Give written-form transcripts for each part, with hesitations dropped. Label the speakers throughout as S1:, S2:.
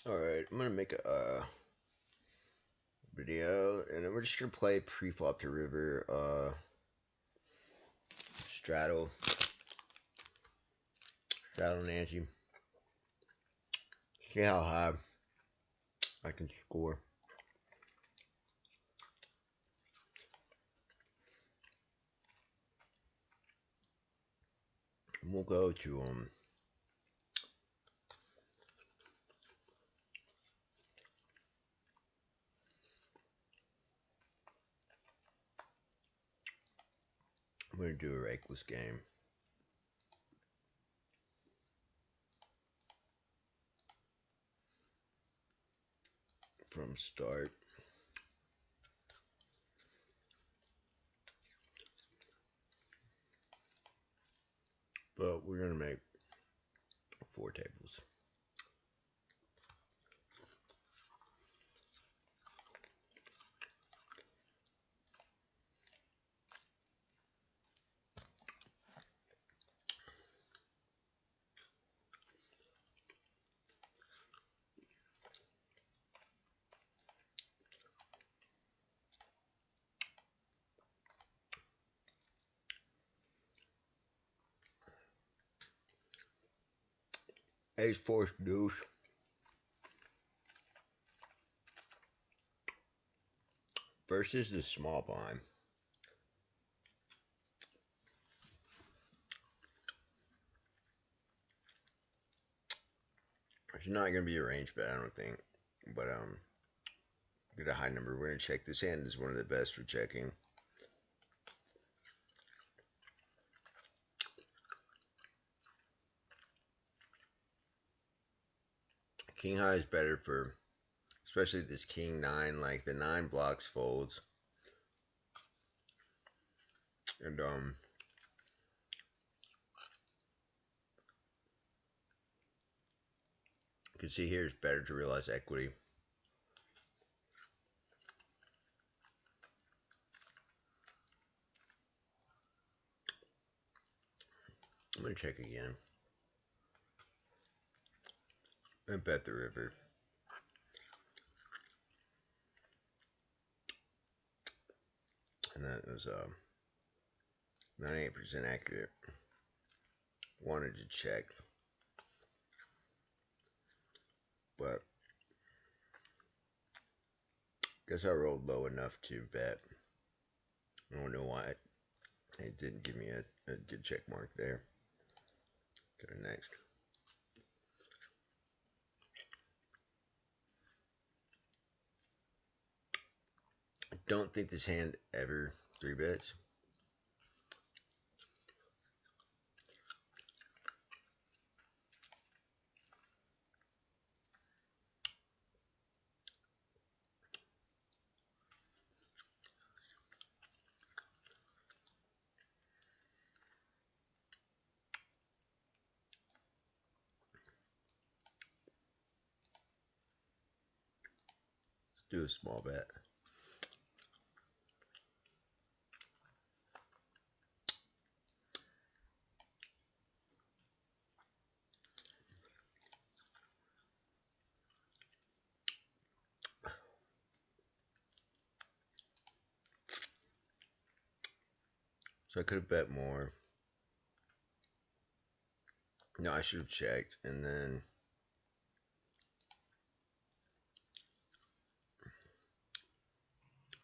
S1: Alright, I'm gonna make a video and then we're just gonna play Preflop to River Straddle Nancy. See how high I can score. And we'll go to I'm gonna do a rakeless game from start. But we're gonna make 4 tables. Ace force deuce versus the small blind. It's not gonna be a range bet, I don't think. But get a high number. We're gonna check. This hand is one of the best for checking. King high is better for, especially this king 9. Like the 9 blocks folds, and you can see here it's better to realize equity. I'm gonna check again and bet the river. And that was 98% accurate. Wanted to check, but guess I rolled low enough to bet. I don't know why it didn't give me a good check mark there. To the next. I don't think this hand ever 3-bets. Let's do a small bet. So I could have bet more. No, I should have checked. And then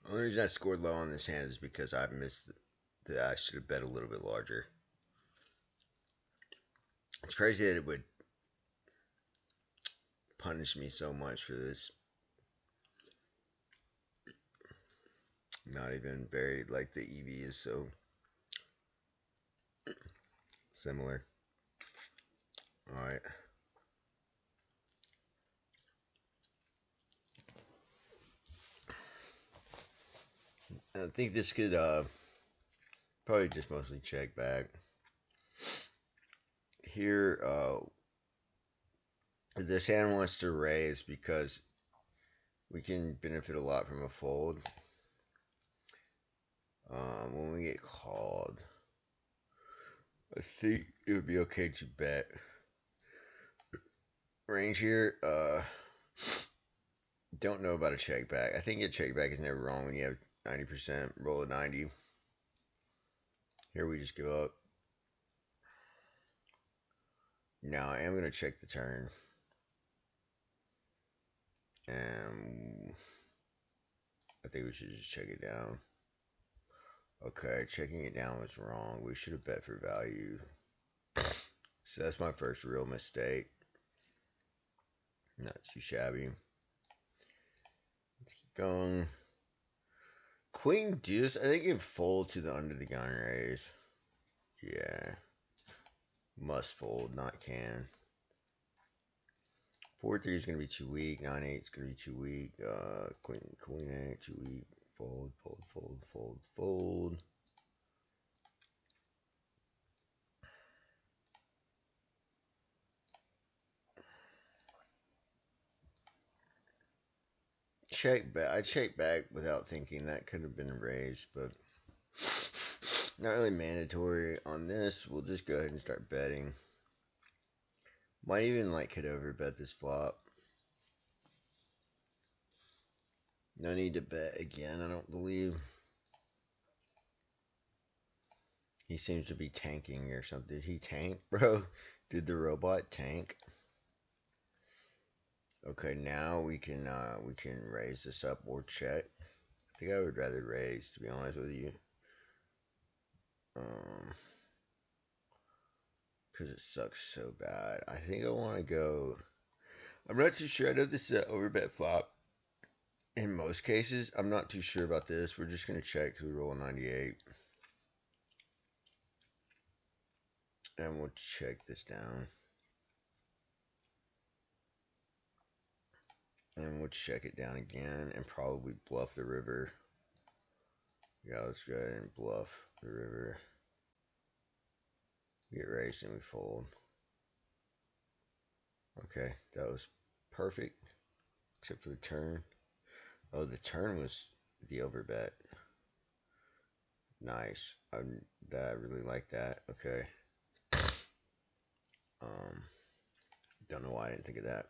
S1: the only reason I scored low on this hand is because I missed that I should have bet a little bit larger. It's crazy that it would punish me so much for this. Not even very, like, the EV is so similar. Alright. I think this could probably just mostly check back. Here, this hand wants to raise because we can benefit a lot from a fold. When we get called, I think it would be okay to bet. Range here, Don't know about a check back. I think a check back is never wrong when you have 90%, roll a 90. Here we just give up. Now I am going to check the turn. And I think we should just check it down. Okay, checking it down was wrong. We should have bet for value. So that's my first real mistake. Not too shabby. Let's keep going. Queen deuce. I think it fold to the under the gun raise. Yeah. Must fold, not can. 4-3 is going to be too weak. 9-8 is going to be too weak. Queen 8, too weak. Fold, fold, fold, fold, fold. Check back. I checked back without thinking that could have been raised, but not really mandatory on this. We'll just go ahead and start betting. Might even could over bet this flop. No need to bet again, I don't believe. He seems to be tanking or something. Did he tank, bro? Did the robot tank? Okay, now we can raise this up or check. I think I would rather raise, to be honest with you. Because it sucks so bad. I think I want to go. I'm not too sure. I know this is an overbet flop. In most cases, I'm not too sure about this. We're just going to check because we roll a 98. And we'll check this down. And we'll check it down again and probably bluff the river. Yeah, let's go ahead and bluff the river. Get raised and we fold. Okay, that was perfect. Except for the turn. Oh, the turn was the overbet. Nice. I really like that. Okay. Don't know why I didn't think of that.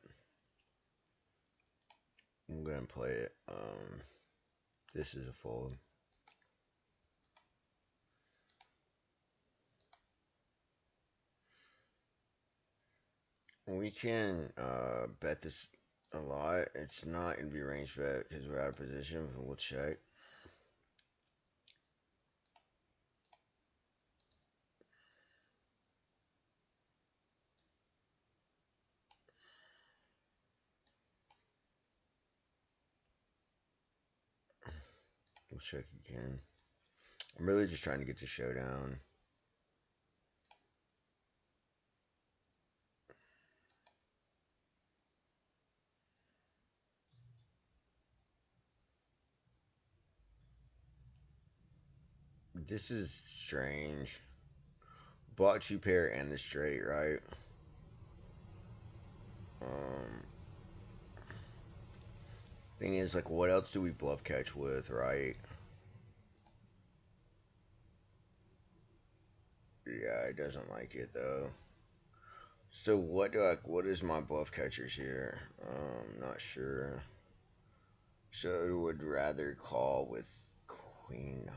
S1: I'm gonna play it. This is a fold. We can bet this a lot. It's not gonna be a range bet because we're out of position. But we'll check. We'll check again. I'm really just trying to get to showdown. This is strange. Bought two pair and the straight, right? Thing is, what else do we bluff catch with, right? Yeah, it doesn't like it though. So what is my bluff catchers here? Not sure. So it would rather call with Queen 9.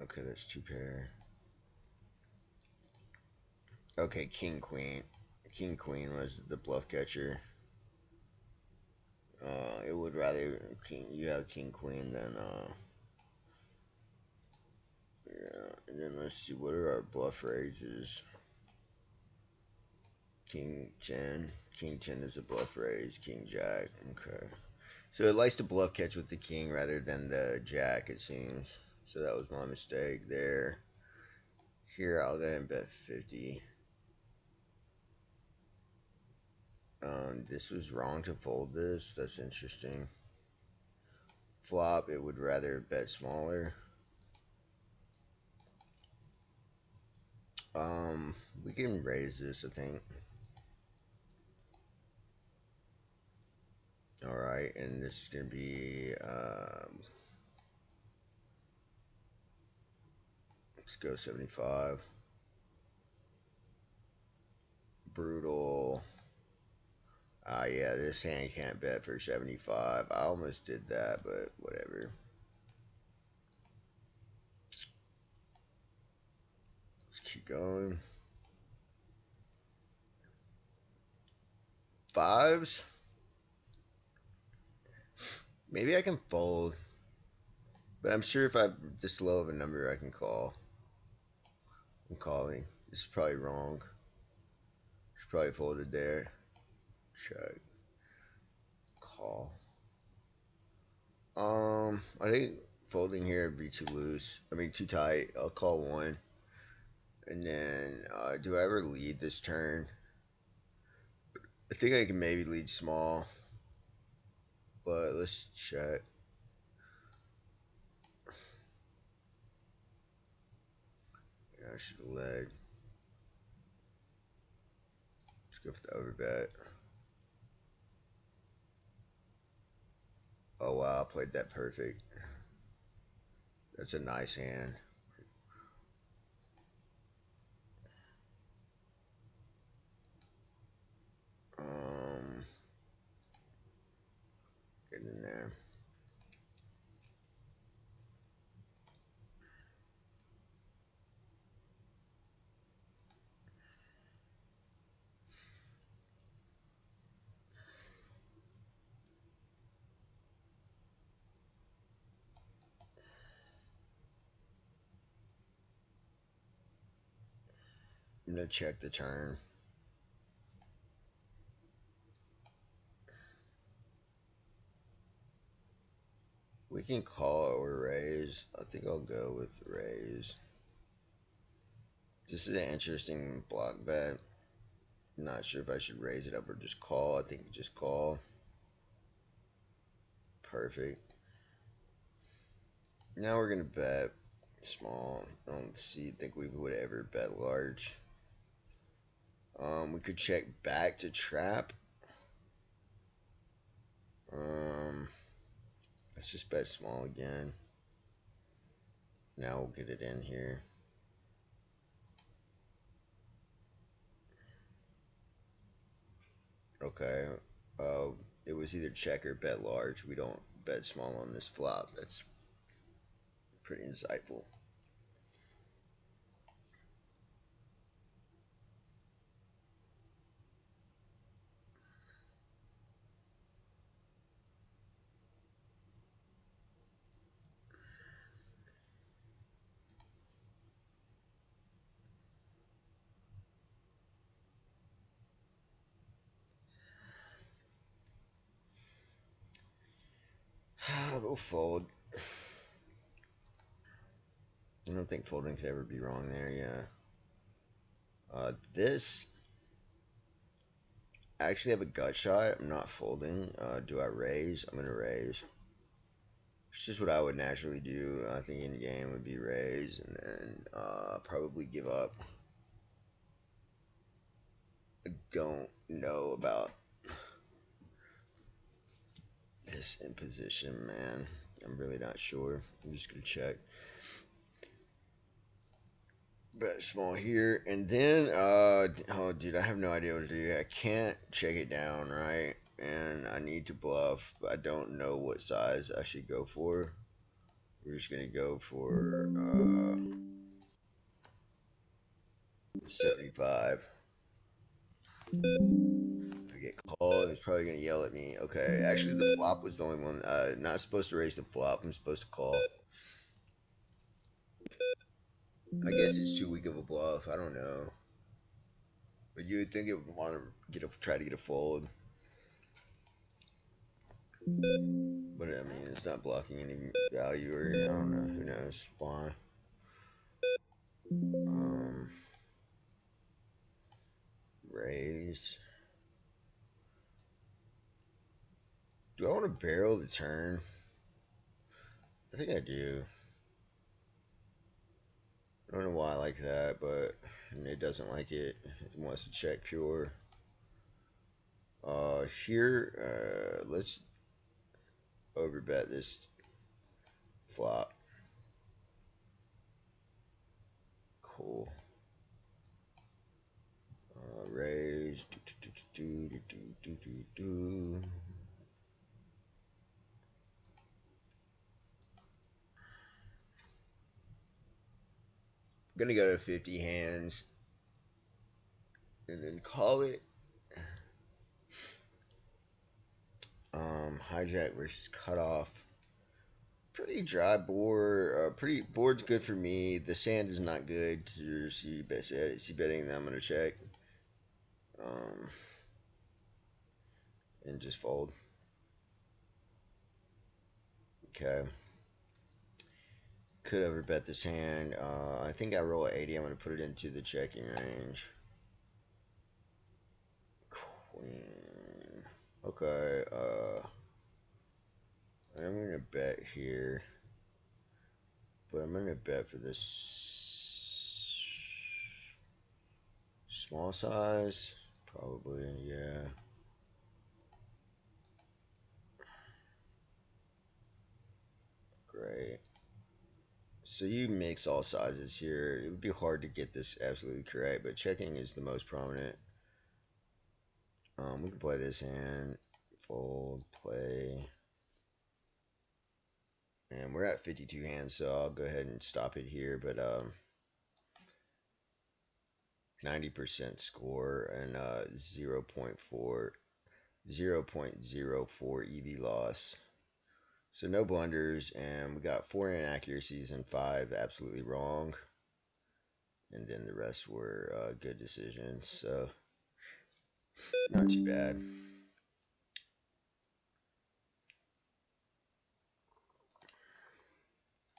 S1: Okay, that's two pair. Okay, King Queen. King Queen was the bluff catcher. It would rather you have King Queen than yeah. And then let's see, what are our bluff raises? King 10. King 10 is a bluff raise. King Jack. Okay. So it likes to bluff catch with the king rather than the jack, it seems. So that was my mistake there. Here, I'll go ahead and bet 50. This was wrong to fold this. That's interesting. Flop, it would rather bet smaller. We can raise this, I think. Alright, and this is going to be, let's go 75. Brutal. Yeah, this hand can't bet for 75. I almost did that, but whatever. Let's keep going. Fives? Maybe I can fold. But I'm sure if I this low of a number, I can call. I'm calling. This is probably wrong. Should probably folded there. Check. Call. I think folding here would be too loose. I mean, too tight. I'll call one. And then, do I ever lead this turn? I think I can maybe lead small. But let's check. Yeah, I should have led. Let's go for the overbet. Oh wow, I played that perfect. That's a nice hand. Um, get in there. I'm gonna check the turn. We can call or raise. I think I'll go with raise. This is an interesting block bet. Not sure if I should raise it up or just call. I think just call. Perfect. Now we're gonna bet small. I don't think we would ever bet large. We could check back to trap. Um, let's just bet small again. Now we'll get it in here. Okay. Uh, it was either check or bet large. We don't bet small on this flop. That's pretty insightful. We'll fold. I don't think folding could ever be wrong there. Yeah. This I actually have a gut shot. I'm not folding. Do I raise? I'm gonna raise. It's just what I would naturally do. I think in game would be raise and then probably give up. I don't know about this imposition, man. I'm really not sure. I'm just gonna check. Bet small here, and then oh dude, I have no idea what to do. I can't check it down, right? And I need to bluff, but I don't know what size I should go for. We're just gonna go for 75. If I get called, he's probably gonna yell at me. Okay, actually the flop was the only one. Not supposed to raise the flop. I'm supposed to call. I guess it's too weak of a bluff. I don't know. But you would think it would want to try to get a fold. But I mean, it's not blocking any value, or I don't know. Who knows why? Um, raise. Do I want to barrel the turn? I think I do. I don't know why I like that, but it doesn't like it. It wants to check pure. Here, let's overbet this flop. Cool. Raise. do. Gonna go to 50 hands and then call it. Hijack versus cutoff. Pretty dry board. Pretty board's good for me. The sand is not good to see betting that I'm gonna check. Um, and just fold. Okay. Could overbet this hand. I think I roll at 80. I'm gonna put it into the checking range. Queen. Okay. I'm gonna bet here, but I'm gonna bet for this small size. Probably, yeah. Great. So you mix all sizes here. It would be hard to get this absolutely correct, but checking is the most prominent. We can play this hand, fold, play, and we're at 52 hands, so I'll go ahead and stop it here. But 90% score and 0.04 EV loss. So no blunders, and we got 4 inaccuracies and 5 absolutely wrong, and then the rest were good decisions. So not too bad.